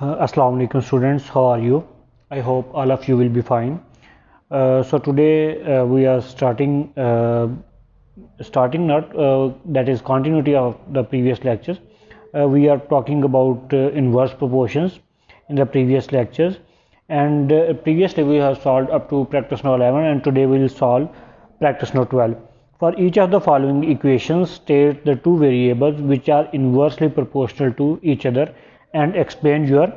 Assalamu alaikum students, how are you? I hope all of you will be fine. So today we are starting not that is continuity of the previous lectures. We are talking about inverse proportions in the previous lectures, and previously we have solved up to practice note 11, and today we will solve practice note 12. For each of the following equations, state the two variables which are inversely proportional to each other and explain your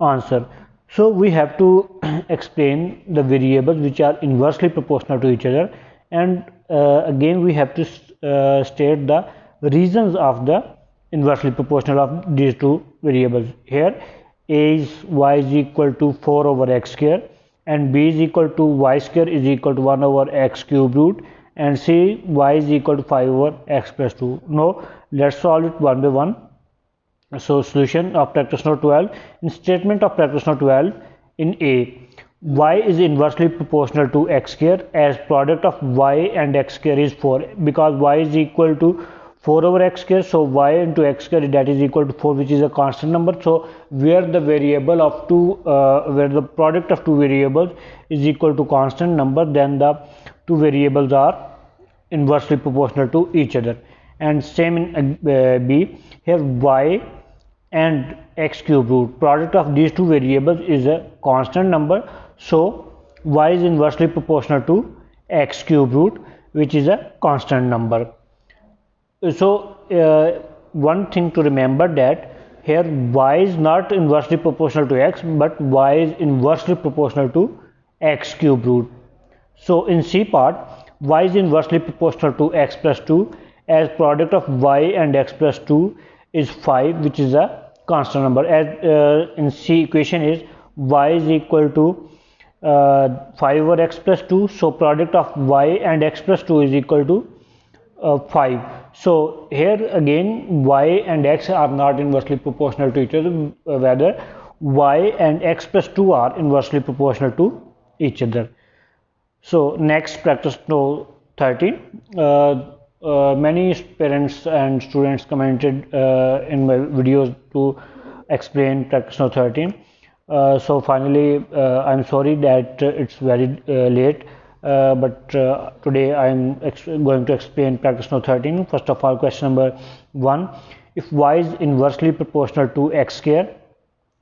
answer. So we have to explain the variables which are inversely proportional to each other, and again we have to state the reasons of the inversely proportional of these two variables. Here a is y is equal to 4 over x square, and b is equal to y square is equal to 1 over x cube root, and c y is equal to 5 over x plus 2. Now let's solve it one by one. So solution of practice note 12. In statement of practice note 12, in A, y is inversely proportional to x square as product of y and x square is 4, because y is equal to 4 over x square, so y into x square, that is equal to 4, which is a constant number. So where the variable of where the product of two variables is equal to constant number, then the two variables are inversely proportional to each other. And same in B, here y and x cube root, product of these two variables is a constant number, so y is inversely proportional to x cube root, which is a constant number. So one thing to remember, that here y is not inversely proportional to x, but y is inversely proportional to x cube root. So in C part, y is inversely proportional to x plus 2 as product of y and x plus 2 is 5, which is a constant number. As in C equation is y is equal to 5 over x plus 2, so product of y and x plus 2 is equal to 5. So here again y and x are not inversely proportional to each other, whether y and x plus 2 are inversely proportional to each other. So next, practice note 13. Many parents and students commented in my videos to explain practice note 13. So finally, I'm sorry that it's very late, but today I'm going to explain practice note 13. First of all, question number 1. If y is inversely proportional to x square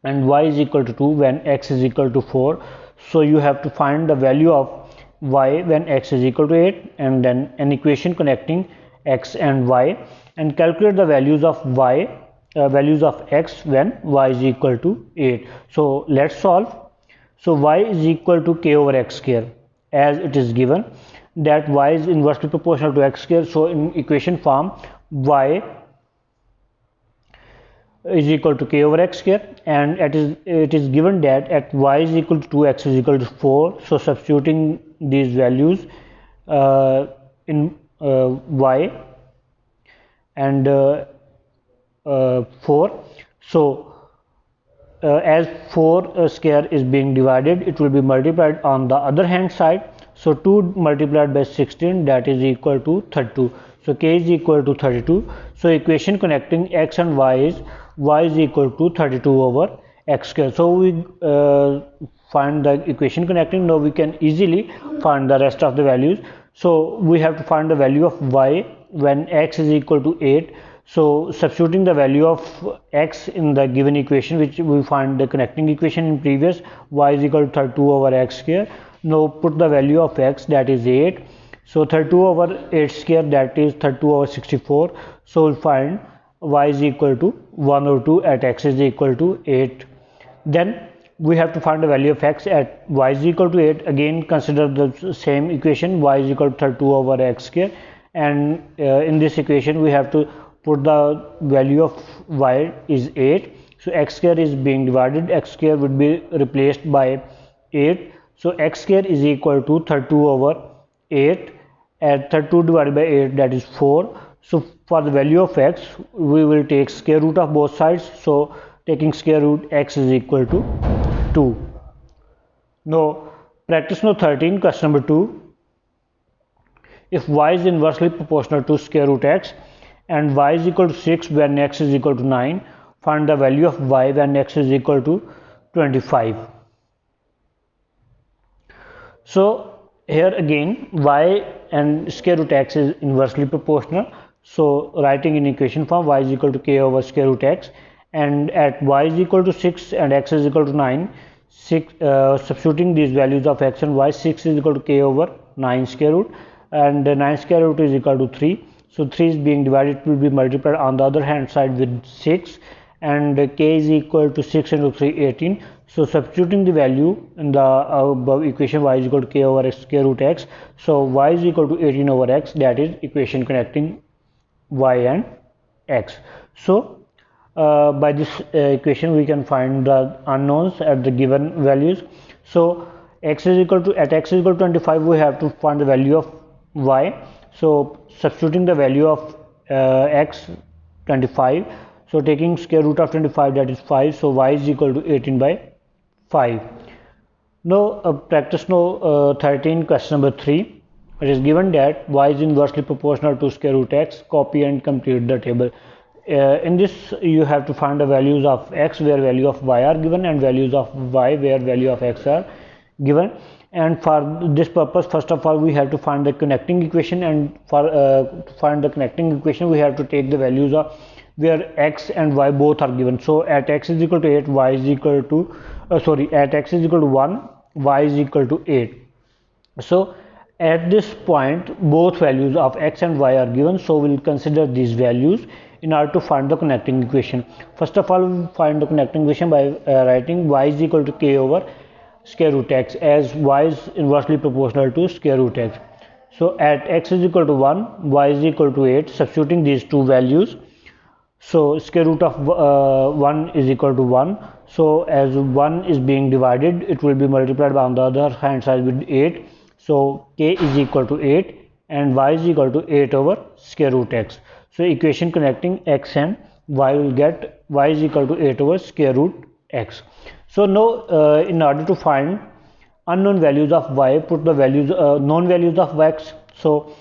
and y is equal to 2 when x is equal to 4, so you have to find the value of y when x is equal to 8, and then an equation connecting x and y, and calculate the values of y values of x when y is equal to 8. So let's solve. So y is equal to k over x square, as it is given that y is inversely proportional to x square. So in equation form, y is equal to k over x square, and it is given that at y is equal to 2, x is equal to 4. So substituting these values in y and 4, so as 4 square is being divided, it will be multiplied on the other hand side. So 2 multiplied by 16, that is equal to 32. So k is equal to 32. So equation connecting x and y is y is equal to 32 over x square. So we find the equation connecting. Now we can easily find the rest of the values. So we have to find the value of y when x is equal to 8. So substituting the value of x in the given equation, which we find the connecting equation in previous, y is equal to 32 over x square. Now put the value of x, that is 8. So 32 over 8 square, that is 32 over 64. So we'll find y is equal to 1 over 2 at x is equal to 8. Then we have to find the value of x at y is equal to 8. Again consider the same equation, y is equal to 32 over x square, and in this equation we have to put the value of y is 8. So x square is being divided, x square would be replaced by 8. So x square is equal to 32 over 8, and 32 divided by 8, that is 4. So for the value of x, we will take square root of both sides. So taking square root, x is equal to 2. Now practice note 13, question number 2. If y is inversely proportional to square root x and y is equal to 6 when x is equal to 9, find the value of y when x is equal to 25. So here again y and square root x is inversely proportional. So writing in equation form, y is equal to k over square root x, and at y is equal to 6 and x is equal to 9, substituting these values of x and y, 6 is equal to k over 9 square root, and 9 square root is equal to 3. So 3 is being divided, it will be multiplied on the other hand side with 6, and k is equal to 6 into 3, 18. So substituting the value in the above equation, y is equal to k over x square root x. So y is equal to 18 over x, that is equation connecting y and x. So by this equation we can find the unknowns at the given values. So x is equal to, at x is equal to 25, we have to find the value of y. So substituting the value of x 25, so taking square root of 25, that is 5, so y is equal to 18 by 5. Now practice now 13, question number 3. It is given that y is inversely proportional to square root x. Copy and complete the table. In this you have to find the values of x where value of y are given, and values of y where value of x are given. And for this purpose, first of all we have to find the connecting equation, and for to find the connecting equation we have to take the values of where x and y both are given. So at x is equal to 8, y is equal to at x is equal to 1, y is equal to 8. So at this point both values of x and y are given, so we'll consider these values in order to find the connecting equation. First of all, we find the connecting equation by writing y is equal to k over square root x, as y is inversely proportional to square root x. So at x is equal to 1, y is equal to 8, substituting these two values. So square root of 1 is equal to 1. So as 1 is being divided, it will be multiplied on the other hand side with 8. So k is equal to 8 and y is equal to 8 over square root x. So equation connecting x and y will get y is equal to 8 over square root x. So now in order to find unknown values of y, put the values known values of x. So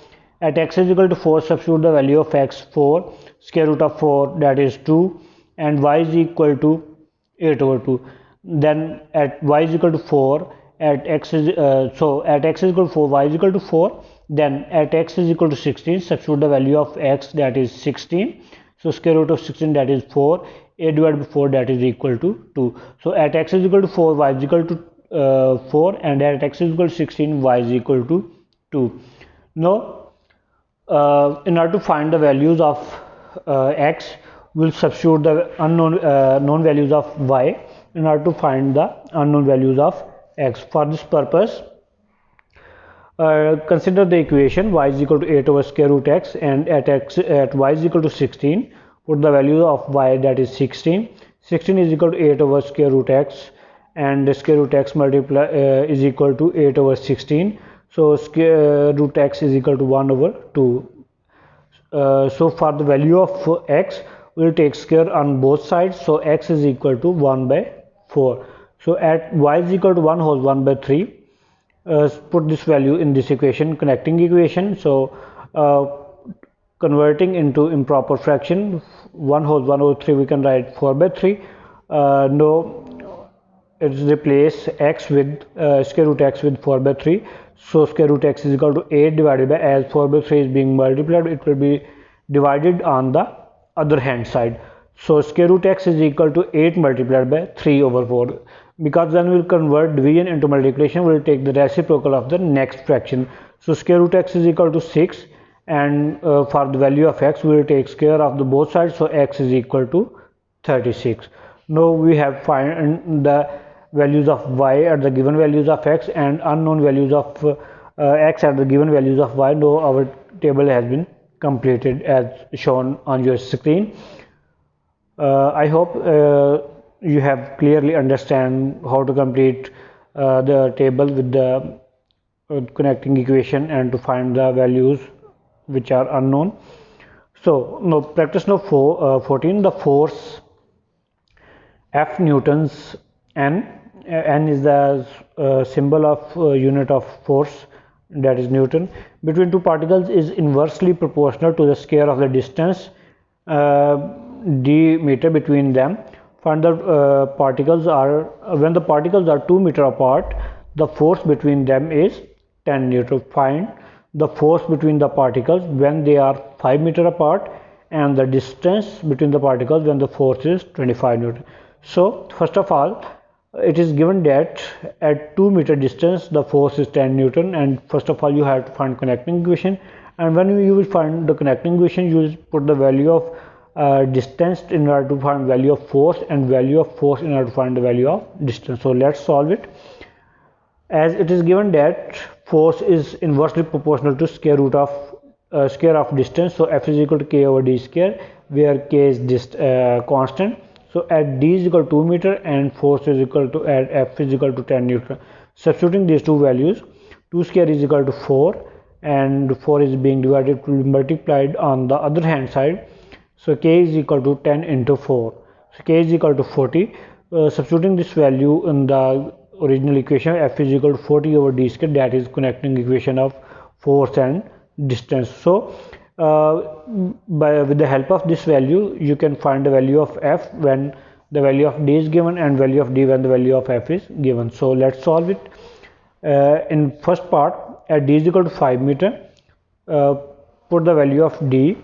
at x is equal to 4, substitute the value of x 4, square root of 4, that is 2, and y is equal to 8 over 2. Then at y is equal to 4, at x is at x is equal to 4, y is equal to 4. Then at x is equal to 16, substitute the value of x, that is 16. So square root of 16, that is 4. 8 divided by 4, that is equal to 2. So at x is equal to 4, y is equal to 4, and at x is equal to 16, y is equal to 2. Now in order to find the values of x, we'll substitute the unknown known values of y in order to find the unknown values of x. For this purpose, consider the equation y is equal to 8 over square root x, and at y is equal to 16, put the value of y, that is 16. 16 is equal to 8 over square root x, and the square root x multiply is equal to 8 over 16. So square root x is equal to 1 over 2. So for the value of x, we'll take square on both sides. So x is equal to 1 by 4. So at y is equal to 1 whole 1 by 3. Put this value in this equation, connecting equation. So converting into improper fraction, 1 whole 1 over 3, we can write 4 by 3. No, it's replace x with square root x with 4 by 3. So square root x is equal to 8 divided by, as 4 by 3 is being multiplied, it will be divided on the other hand side. So square root x is equal to 8 multiplied by 3 over 4. Because then we'll convert division into multiplication, we'll take the reciprocal of the next fraction. So square root x is equal to 6, and for the value of x, we will take square of the both sides. So x is equal to 36. Now we have find the values of y at the given values of x and unknown values of x at the given values of y. Now our table has been completed as shown on your screen. I hope you have clearly understand how to complete the table with the connecting equation and to find the values which are unknown. So now practice now 14, the force F newtons N. N is the symbol of unit of force, that is Newton, between two particles is inversely proportional to the square of the distance d meter between them. Find the particles are, when the particles are 2 meter apart, the force between them is 10 Newton. Find the force between the particles when they are 5 meter apart, and the distance between the particles when the force is 25 Newton. So first of all, it is given that at 2 meter distance the force is 10 Newton, and first of all you have to find connecting equation, and when you will find the connecting equation, you will put the value of distance in order to find value of force, and value of force in order to find the value of distance. So let's solve it. As it is given that force is inversely proportional to square root of square of distance, so F is equal to K over D square, where K is constant. So at D is equal to 2 meter and force is equal to, at F is equal to 10 Newton. Substituting these two values, 2 square is equal to 4, and 4 is being divided to be multiplied on the other hand side. So K is equal to 10 into 4. So K is equal to 40. Substituting this value in the original equation, F is equal to 40 over D square, that is connecting equation of force and distance. So with the help of this value, you can find the value of F when the value of D is given, and value of D when the value of F is given. So let's solve it. In first part, at D is equal to 5 meter, put the value of D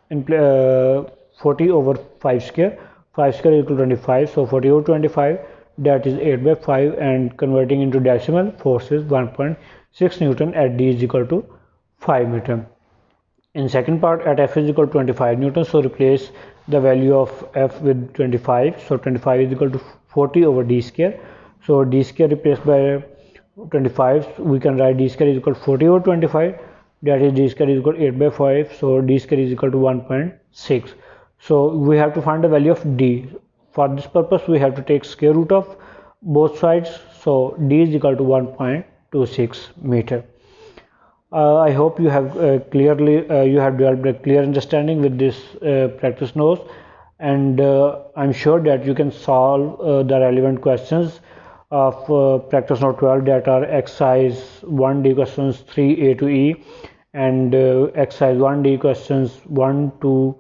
in 40 over 5 square. 5 square is equal to 25, so 40 over 25, that is 8 by 5, and converting into decimal, force is 1.6 Newton at D is equal to 5 meter. In second part, at F is equal to 25 Newton, so replace the value of F with 25. So 25 is equal to 40 over D square. So D square replaced by 25, we can write D square is equal to 40 over 25, that is D square is equal to 8 by 5, so D square is equal to 1.6. So we have to find the value of D. For this purpose, we have to take square root of both sides, so D is equal to 1.26 meter. I hope you have you have developed a clear understanding with this practice notes, and I'm sure that you can solve the relevant questions of practice note 12, that are exercise 1D questions 3A to E, and exercise 1D questions 1 to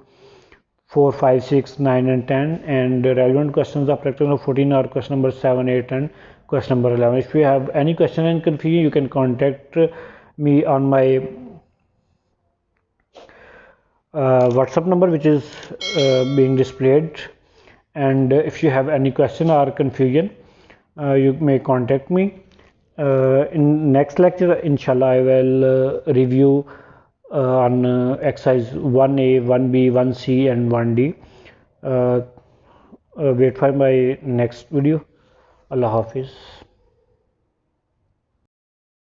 4, 5, 6, 9 and 10, and relevant questions of practice note 14 are question number 7, 8 and question number 11. If you have any question and confusion, you can contact me on my WhatsApp number, which is being displayed, and if you have any question or confusion, you may contact me. In next lecture, inshallah, I will review on exercise 1A, 1B, 1C and 1D. Wait for my next video. Allah Hafiz.